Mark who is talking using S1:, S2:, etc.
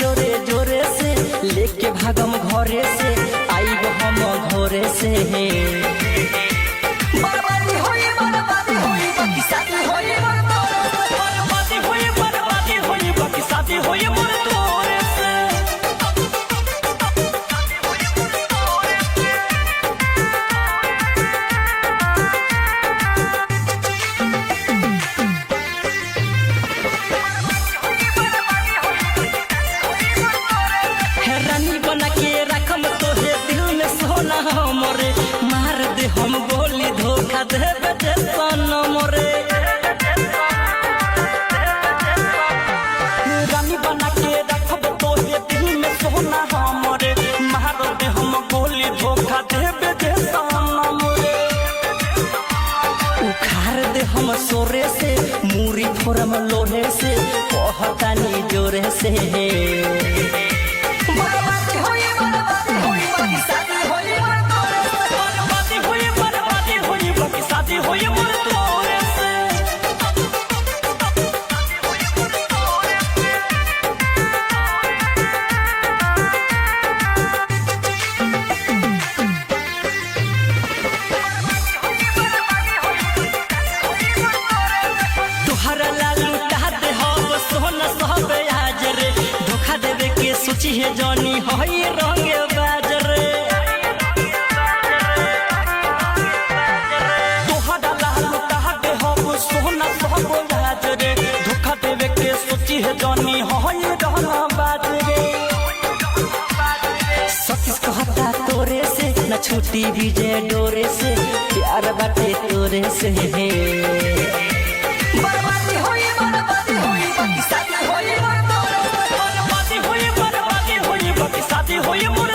S1: जोरे जोरे से लेके भागम घरे से आईब हम घरे से बर्बादी होई बाकी शादी होई बर्बादी होई बाकी शादी होई मोर तोरे से मार दे हम गोली धोखा देबे दे सनम रे रानी बना के रखब तोहे दिल में सोना हमरे मार दे हम गोली धोखा देबे दे सनम रे उखाड़ दे हम सोरे से मूरी फोरम लोहे से कहतानी जोरे से बर्बादी होई बाकी शादी होई शादी होई मोर तोरे से तोहरा लालू लुटा दे हम सोना सब आज रे धोखा देवे के सोची है जानी होई रंगे बाज रे सोना सब आज रे धोखा देवे के सोची है जानी होई रहना बात रे सतीश कहता तोरे से न छूटी विजय डोरे से प्यार बाटे तोरे से बर्बादी होई बाकी शादी होई बाकी शादी होई मोर